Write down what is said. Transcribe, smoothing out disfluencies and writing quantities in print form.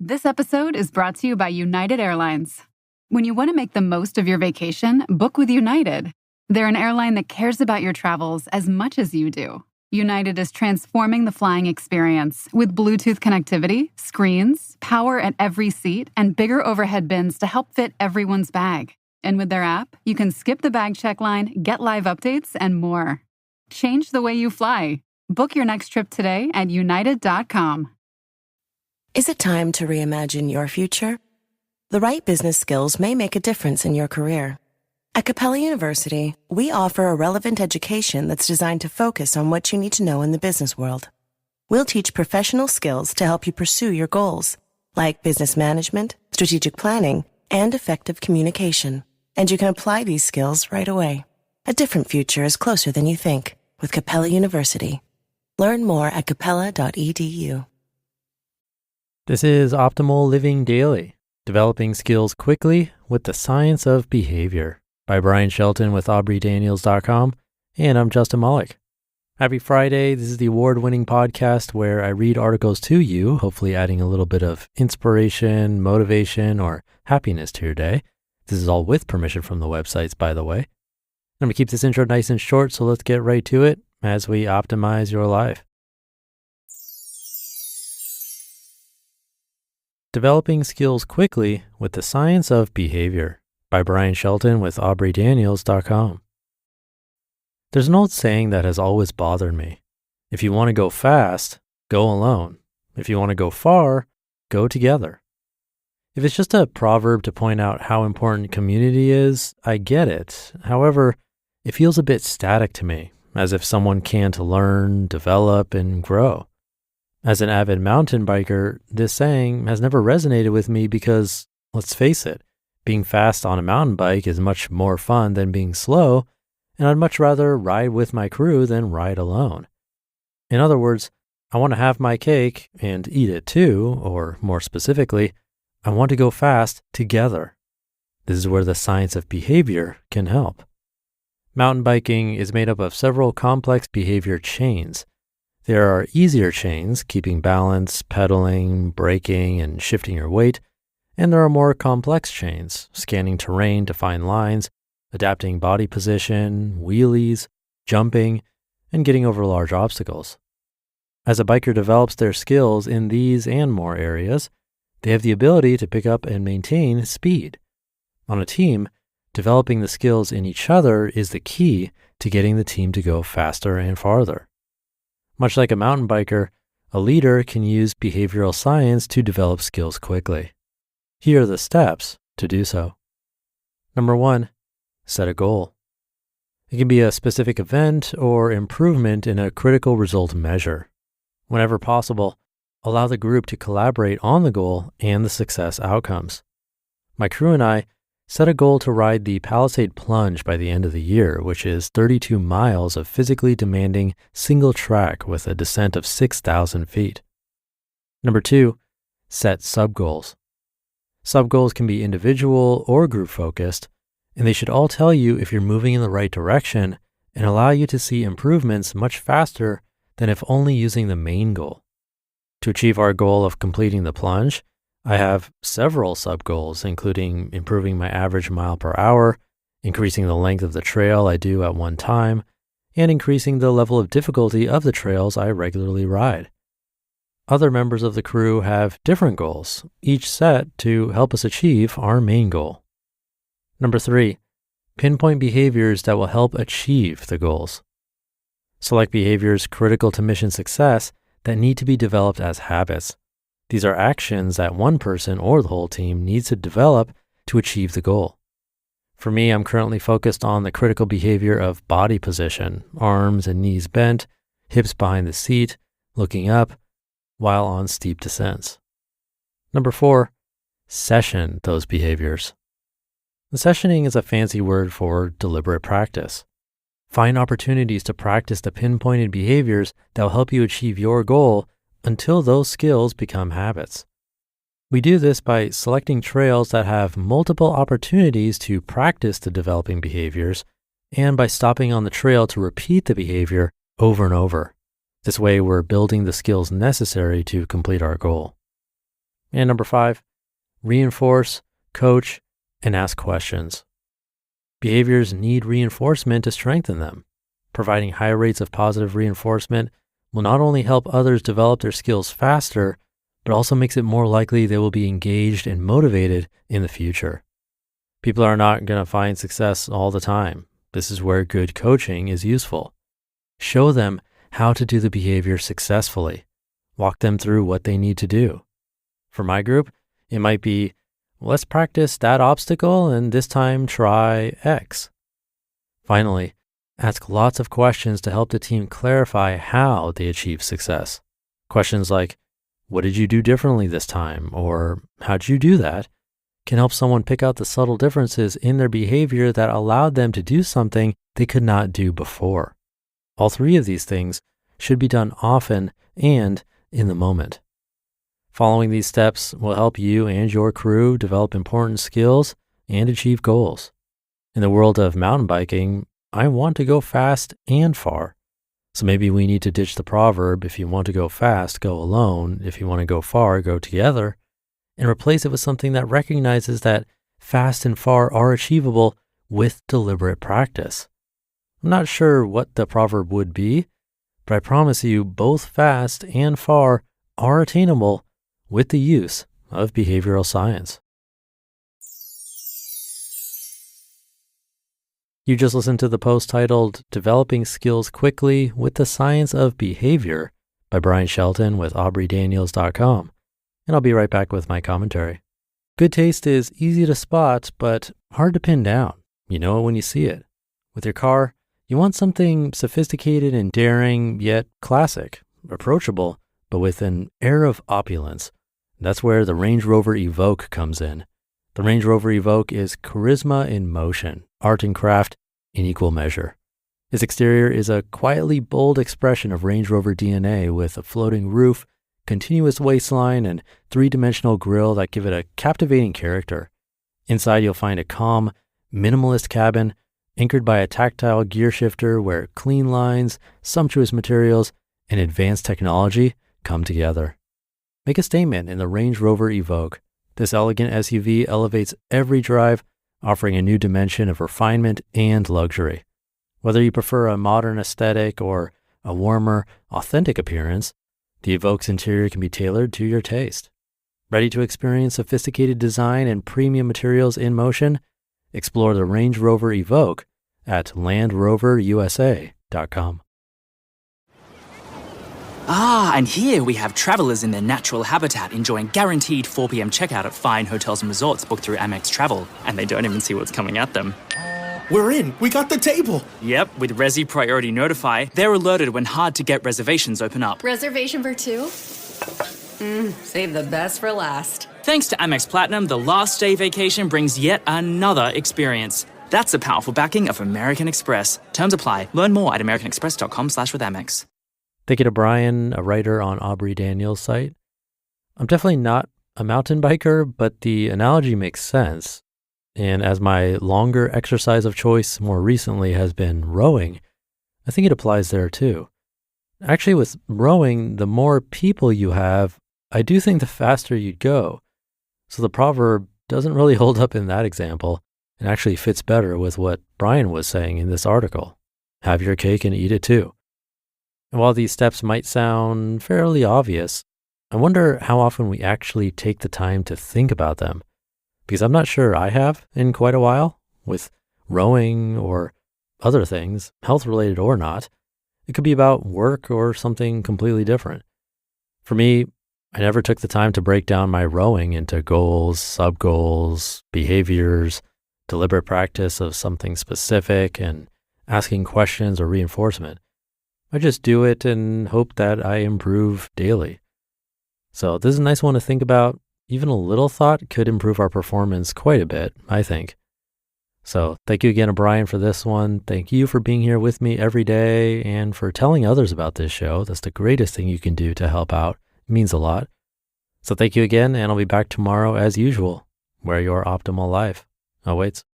This episode is brought to you by United Airlines. When you want to make the most of your vacation, book with United. They're an airline that cares about your travels as much as you do. United is transforming the flying experience with Bluetooth connectivity, screens, power at every seat, and bigger overhead bins to help fit everyone's bag. And with their app, you can skip the bag check line, get live updates, and more. Change the way you fly. Book your next trip today at united.com. Is it time to reimagine your future? The right business skills may make a difference in your career. At Capella University, we offer a relevant education that's designed to focus on what you need to know in the business world. We'll teach professional skills to help you pursue your goals, like business management, strategic planning, and effective communication. And you can apply these skills right away. A different future is closer than you think with Capella University. Learn more at capella.edu. This is Optimal Living Daily, developing skills quickly with the science of behavior by Bryan Shelton with AubreyDaniels.com, and I'm Justin Malik. Happy Friday. This is the award-winning podcast where I read articles to you, hopefully adding a little bit of inspiration, motivation, or happiness to your day. This is all with permission from the websites, by the way. I'm going to keep this intro nice and short, so let's get right to it as we optimize your life. Developing skills quickly with the science of behavior by Bryan Shelton with AubreyDaniels.com. There's an old saying that has always bothered me. If you want to go fast, go alone. If you want to go far, go together. If it's just a proverb to point out how important community is, I get it. However, it feels a bit static to me, as if someone can't learn, develop, and grow. As an avid mountain biker, this saying has never resonated with me because, let's face it, being fast on a mountain bike is much more fun than being slow, and I'd much rather ride with my crew than ride alone. In other words, I want to have my cake and eat it too, or more specifically, I want to go fast together. This is where the science of behavior can help. Mountain biking is made up of several complex behavior chains. There are easier chains, keeping balance, pedaling, braking, and shifting your weight. And there are more complex chains, scanning terrain to find lines, adapting body position, wheelies, jumping, and getting over large obstacles. As a biker develops their skills in these and more areas, they have the ability to pick up and maintain speed. On a team, developing the skills in each other is the key to getting the team to go faster and farther. Much like a mountain biker, a leader can use behavioral science to develop skills quickly. Here are the steps to do so. Number 1, set a goal. It can be a specific event or improvement in a critical result measure. Whenever possible, allow the group to collaborate on the goal and the success outcomes. My crew and I set a goal to ride the Palisade Plunge by the end of the year, which is 32 miles of physically demanding single track with a descent of 6,000 feet. Number 2, set sub-goals. Sub-goals can be individual or group-focused, and they should all tell you if you're moving in the right direction and allow you to see improvements much faster than if only using the main goal. To achieve our goal of completing the plunge, I have several sub-goals, including improving my average mile per hour, increasing the length of the trail I do at one time, and increasing the level of difficulty of the trails I regularly ride. Other members of the crew have different goals, each set to help us achieve our main goal. Number 3, pinpoint behaviors that will help achieve the goals. Select behaviors critical to mission success that need to be developed as habits. These are actions that one person or the whole team needs to develop to achieve the goal. For me, I'm currently focused on the critical behavior of body position, arms and knees bent, hips behind the seat, looking up, while on steep descents. Number 4, session those behaviors. The sessioning is a fancy word for deliberate practice. Find opportunities to practice the pinpointed behaviors that will help you achieve your goal until those skills become habits. We do this by selecting trails that have multiple opportunities to practice the developing behaviors and by stopping on the trail to repeat the behavior over and over. This way, we're building the skills necessary to complete our goal. And number 5, reinforce, coach, and ask questions. Behaviors need reinforcement to strengthen them. Providing high rates of positive reinforcement will not only help others develop their skills faster, but also makes it more likely they will be engaged and motivated in the future. People are not going to find success all the time. This is where good coaching is useful. Show them how to do the behavior successfully. Walk them through what they need to do. For my group, it might be, let's practice that obstacle and this time try X. Finally, ask lots of questions to help the team clarify how they achieve success. Questions like, what did you do differently this time? Or how'd you do that? Can help someone pick out the subtle differences in their behavior that allowed them to do something they could not do before. All 3 of these things should be done often and in the moment. Following these steps will help you and your crew develop important skills and achieve goals. In the world of mountain biking, I want to go fast and far. So maybe we need to ditch the proverb, if you want to go fast, go alone. If you want to go far, go together. And replace it with something that recognizes that fast and far are achievable with deliberate practice. I'm not sure what the proverb would be, but I promise you both fast and far are attainable with the use of behavioral science. You just listened to the post titled Developing Skills Quickly with the Science of Behavior by Bryan Shelton with aubreydaniels.com. And I'll be right back with my commentary. Good taste is easy to spot, but hard to pin down. You know it when you see it. With your car, you want something sophisticated and daring, yet classic, approachable, but with an air of opulence. That's where the Range Rover Evoque comes in. The Range Rover Evoque is charisma in motion, art and craft in equal measure. Its exterior is a quietly bold expression of Range Rover DNA with a floating roof, continuous waistline, and 3-dimensional grille that give it a captivating character. Inside, you'll find a calm, minimalist cabin anchored by a tactile gear shifter where clean lines, sumptuous materials, and advanced technology come together. Make a statement in the Range Rover Evoque. This elegant SUV elevates every drive, offering a new dimension of refinement and luxury. Whether you prefer a modern aesthetic or a warmer, authentic appearance, the Evoque's interior can be tailored to your taste. Ready to experience sophisticated design and premium materials in motion? Explore the Range Rover Evoque at LandRoverUSA.com. Ah, and here we have travelers in their natural habitat enjoying guaranteed 4 p.m. checkout at fine hotels and resorts booked through Amex Travel, and they don't even see what's coming at them. We're in. We got the table. Yep, with Resi Priority Notify, they're alerted when hard-to-get reservations open up. Reservation for 2? Save the best for last. Thanks to Amex Platinum, the last day vacation brings yet another experience. That's the powerful backing of American Express. Terms apply. Learn more at americanexpress.com/withAmex. Thank you to Brian, a writer on Aubrey Daniels' site. I'm definitely not a mountain biker, but the analogy makes sense. And as my longer exercise of choice more recently has been rowing, I think it applies there too. Actually, with rowing, the more people you have, I do think the faster you'd go. So the proverb doesn't really hold up in that example and actually fits better with what Brian was saying in this article. Have your cake and eat it too. And while these steps might sound fairly obvious, I wonder how often we actually take the time to think about them. Because I'm not sure I have in quite a while with rowing or other things, health-related or not. It could be about work or something completely different. For me, I never took the time to break down my rowing into goals, sub-goals, behaviors, deliberate practice of something specific, and asking questions or reinforcement. I just do it and hope that I improve daily. So this is a nice one to think about. Even a little thought could improve our performance quite a bit, I think. So thank you again to Brian for this one. Thank you for being here with me every day and for telling others about this show. That's the greatest thing you can do to help out. It means a lot. So thank you again, and I'll be back tomorrow as usual, where your optimal life awaits.